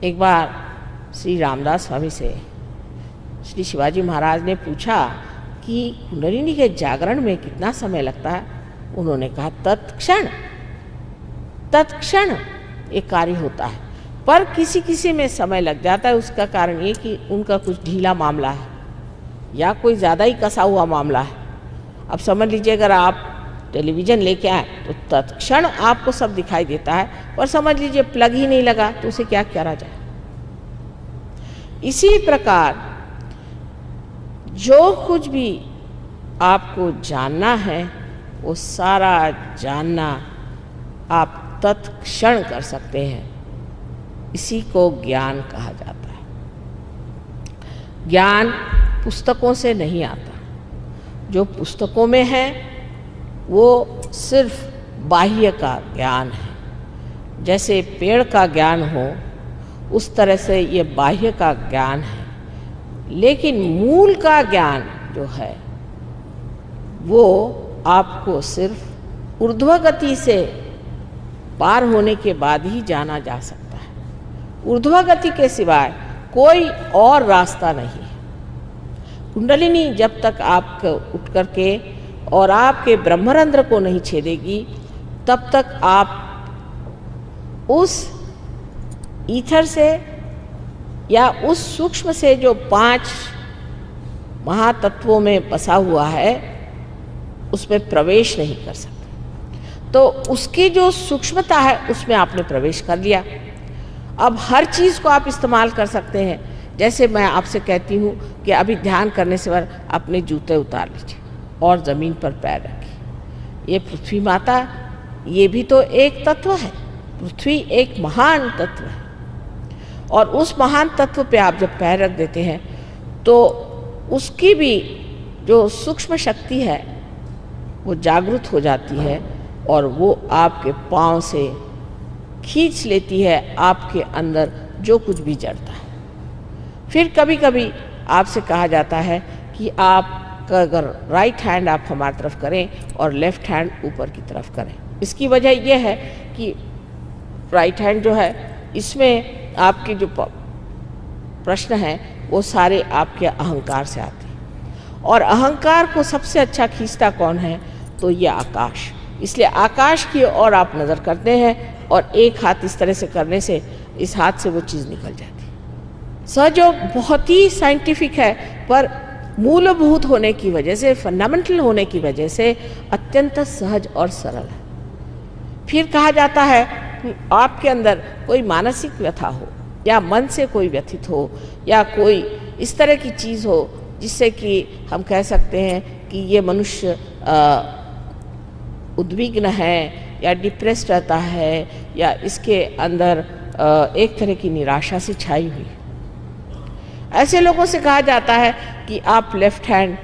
एक बार श्री रामदास स्वामी से श्री शिवाजी महाराज ने पूछा कि कुंडलिनी के जागरण में कितना समय लगता है। उन्होंने कहा तत्क्षण ये कार्य होता है, पर किसी किसी में समय लग जाता है। उसका कारण ये कि उनका कुछ ढीला मामला है या कोई ज़्यादा ही कसा हुआ मामला है। अब समझ लीजिए, अगर आप टेलीविज़न लेके आए तो तत्क्षण आपको सब दिखाई देता है, पर समझ लीजिए प्लग ही नहीं लगा तो उसे क्या करा जाए। इसी प्रकार जो कुछ भी आपको जानना है वो सारा जानना आप तत्क्षण कर सकते हैं। इसी को ज्ञान कहा जाता है। ज्ञान पुस्तकों से नहीं आता। जो पुस्तकों में है वो सिर्फ बाह्य का ज्ञान है। जैसे पेड़ का ज्ञान हो उस तरह से ये बाह्य का ज्ञान है, लेकिन मूल का ज्ञान जो है वो आपको सिर्फ ऊर्ध्व गति से पार होने के बाद ही जाना जा सकता है। ऊर्ध्व गति के सिवाय कोई और रास्ता नहीं है। कुंडलिनी जब तक आप उठ करके और आपके ब्रह्मरंध्र को नहीं छेदेगी तब तक आप उस ईथर से या उस सूक्ष्म से जो 5 महातत्वों में बसा हुआ है उसमें प्रवेश नहीं कर सकते। तो उसकी जो सूक्ष्मता है उसमें आपने प्रवेश कर लिया। अब हर चीज़ को आप इस्तेमाल कर सकते हैं। जैसे मैं आपसे कहती हूँ कि अभी ध्यान करने से बाद अपने जूते उतार लीजिए और ज़मीन पर पैर रखिए। ये पृथ्वी माता, ये भी तो एक तत्व है। पृथ्वी एक महान तत्व है और उस महान तत्व पे आप जब पैर रख देते हैं तो उसकी भी जो सूक्ष्म शक्ति है वो जागृत हो जाती है और वो आपके पाँव से खींच लेती है आपके अंदर जो कुछ भी जड़ता है। फिर कभी कभी आपसे कहा जाता है कि आप अगर राइट हैंड आप हमारी तरफ करें और लेफ्ट हैंड ऊपर की तरफ करें। इसकी वजह यह है कि राइट हैंड जो है इसमें आपके जो प्रश्न हैं वो सारे आपके अहंकार से आते हैं और अहंकार को सबसे अच्छा खींचता कौन है तो ये आकाश। इसलिए आकाश की ओर आप नज़र करते हैं और एक हाथ इस तरह से करने से इस हाथ से वो चीज़ निकल जाती है। सहयोग बहुत ही साइंटिफिक है, पर मूलभूत होने की वजह से, फंडामेंटल होने की वजह से अत्यंत सहज और सरल है। फिर कहा जाता है कि आपके अंदर कोई मानसिक व्यथा हो या मन से कोई व्यथित हो या कोई इस तरह की चीज़ हो जिससे कि हम कह सकते हैं कि ये मनुष्य उद्विग्न है या डिप्रेस्ड रहता है या इसके अंदर एक तरह की निराशा से छाई हुई। ऐसे लोगों से कहा जाता है कि आप लेफ्ट हैंड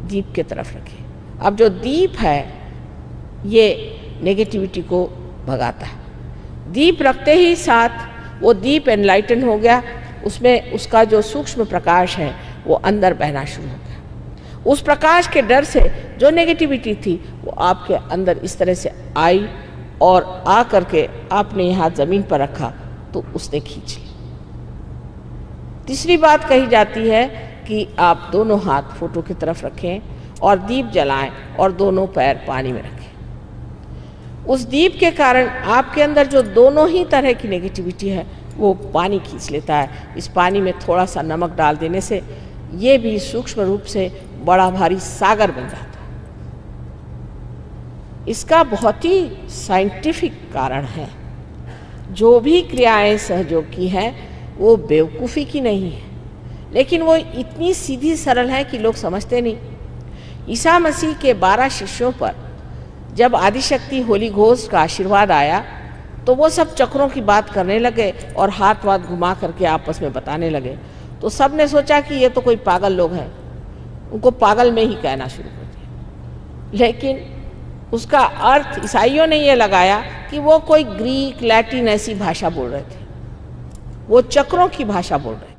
दीप की तरफ रखें। अब जो दीप है ये नेगेटिविटी को भगाता है। दीप रखते ही साथ वो दीप एनलाइटन हो गया, उसमें उसका जो सूक्ष्म प्रकाश है वो अंदर बहना शुरू हो गया। उस प्रकाश के डर से जो नेगेटिविटी थी वो आपके अंदर इस तरह से आई और आ करके आपने यहाँ ज़मीन पर रखा तो उसने खींच ली। तीसरी बात कही जाती है कि आप दोनों हाथ फोटो की तरफ रखें और दीप जलाएं और दोनों पैर पानी में रखें। उस दीप के कारण आपके अंदर जो दोनों ही तरह की नेगेटिविटी है वो पानी खींच लेता है। इस पानी में थोड़ा सा नमक डाल देने से ये भी सूक्ष्म रूप से बड़ा भारी सागर बन जाता है। इसका बहुत ही साइंटिफिक कारण है। जो भी क्रियाएं सहयोग की हैं वो बेवकूफ़ी की नहीं है, लेकिन वो इतनी सीधी सरल है कि लोग समझते नहीं। ईसा मसीह के 12 शिष्यों पर जब आदिशक्ति होली घोस्ट का आशीर्वाद आया तो वो सब चक्रों की बात करने लगे और हाथ वाथ घुमा करके आपस में बताने लगे। तो सब ने सोचा कि ये तो कोई पागल लोग हैं, उनको पागल में ही कहना शुरू कर दिया। लेकिन उसका अर्थ ईसाइयों ने ये लगाया कि वो कोई ग्रीक लैटिन ऐसी भाषा बोल रहे थे, वो चक्रों की भाषा बोल रहे थे।